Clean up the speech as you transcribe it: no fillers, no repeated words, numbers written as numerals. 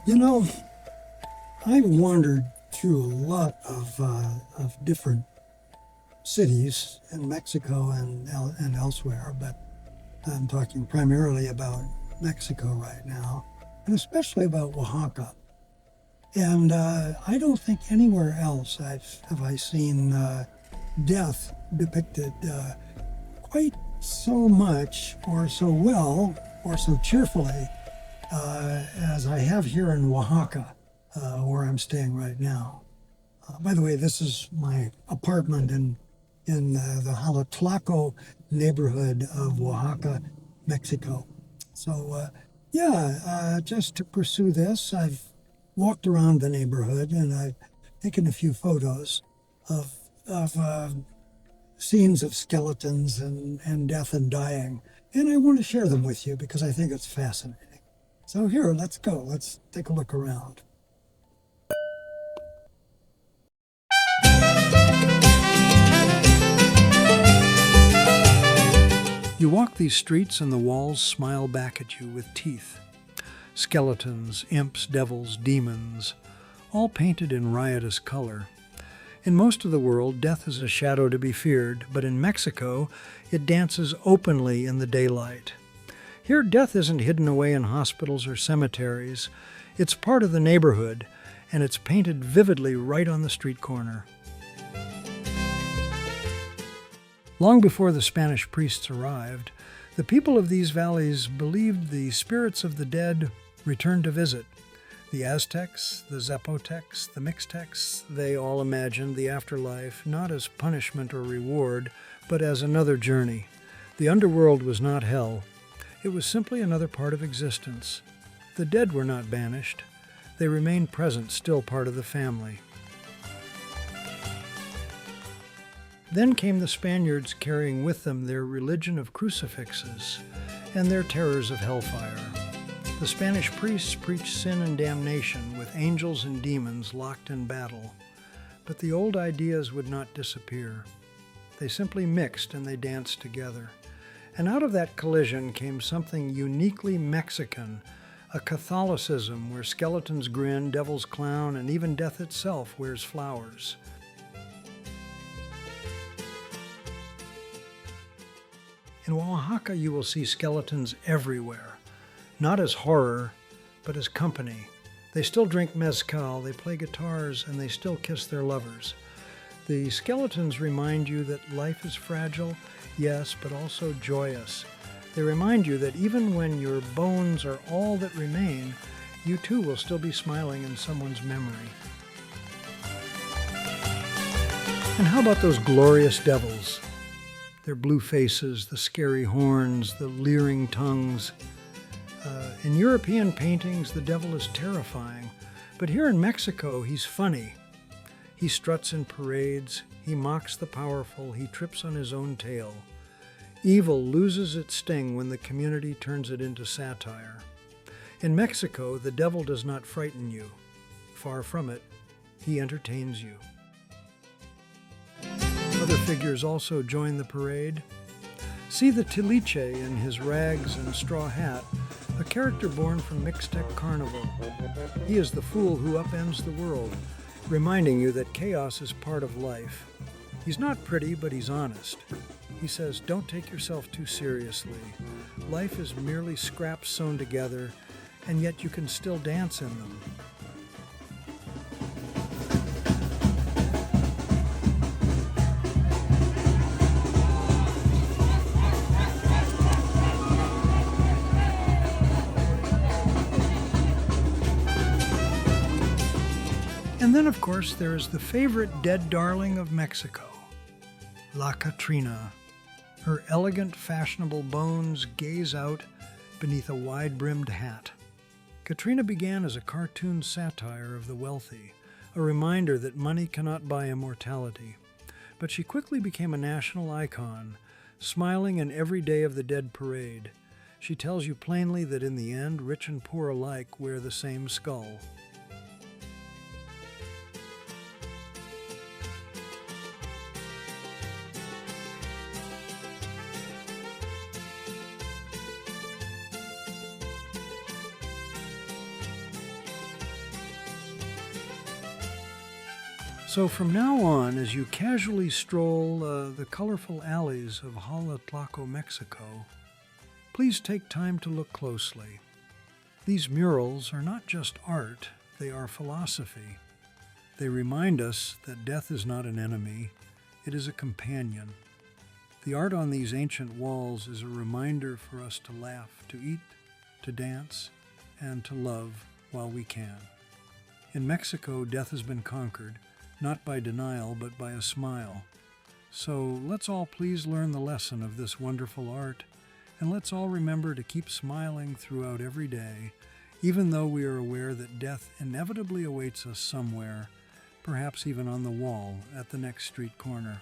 You know, I've wandered through a lot of different cities in Mexico and elsewhere, but I'm talking primarily about Mexico right now, and especially about Oaxaca. And I don't think anywhere else have I seen death depicted quite so much, or so well, or so cheerfully as I have here in Oaxaca, where I'm staying right now. By the way, this is my apartment in the Jalatlaco neighborhood of Oaxaca, Mexico. So, just to pursue this, I've walked around the neighborhood and I've taken a few photos of scenes of skeletons and death and dying. And I want to share them with you because I think it's fascinating. So here, let's go. Let's take a look around. You walk these streets and the walls smile back at you with teeth. Skeletons, imps, devils, demons, all painted in riotous color. In most of the world, death is a shadow to be feared, but in Mexico, it dances openly in the daylight. Here, death isn't hidden away in hospitals or cemeteries. It's part of the neighborhood, and it's painted vividly right on the street corner. Long before the Spanish priests arrived, the people of these valleys believed the spirits of the dead returned to visit. The Aztecs, the Zapotecs, the Mixtecs, they all imagined the afterlife not as punishment or reward, but as another journey. The underworld was not hell. It was simply another part of existence. The dead were not banished. They remained present, still part of the family. Then came the Spaniards carrying with them their religion of crucifixes and their terrors of hellfire. The Spanish priests preached sin and damnation with angels and demons locked in battle. But the old ideas would not disappear. They simply mixed and they danced together. And out of that collision came something uniquely Mexican, a Catholicism where skeletons grin, devils clown, and even death itself wears flowers. In Oaxaca, you will see skeletons everywhere, not as horror, but as company. They still drink mezcal, they play guitars, and they still kiss their lovers. The skeletons remind you that life is fragile, yes, but also joyous. They remind you that even when your bones are all that remain, you too will still be smiling in someone's memory. And how about those glorious devils? Their blue faces, the scary horns, the leering tongues. In European paintings, the devil is terrifying, but here in Mexico, he's funny. He struts in parades, he mocks the powerful, he trips on his own tail. Evil loses its sting when the community turns it into satire. In Mexico, the devil does not frighten you. Far from it, he entertains you. Other figures also join the parade. See the Tiliche in his rags and straw hat, a character born from Mixtec Carnival. He is the fool who upends the world, reminding you that chaos is part of life. He's not pretty, but he's honest. He says, don't take yourself too seriously. Life is merely scraps sewn together, and yet you can still dance in them. And then, of course, there is the favorite dead darling of Mexico, La Catrina. Her elegant, fashionable bones gaze out beneath a wide-brimmed hat. Catrina began as a cartoon satire of the wealthy, a reminder that money cannot buy immortality. But she quickly became a national icon, smiling in every day of the dead parade. She tells you plainly that in the end, rich and poor alike wear the same skull. So from now on, as you casually stroll the colorful alleys of Jalatlaco, Mexico, please take time to look closely. These murals are not just art, they are philosophy. They remind us that death is not an enemy, it is a companion. The art on these ancient walls is a reminder for us to laugh, to eat, to dance, and to love while we can. In Mexico, death has been conquered, not by denial, but by a smile. So let's all please learn the lesson of this wonderful art, and let's all remember to keep smiling throughout every day, even though we are aware that death inevitably awaits us somewhere, perhaps even on the wall at the next street corner.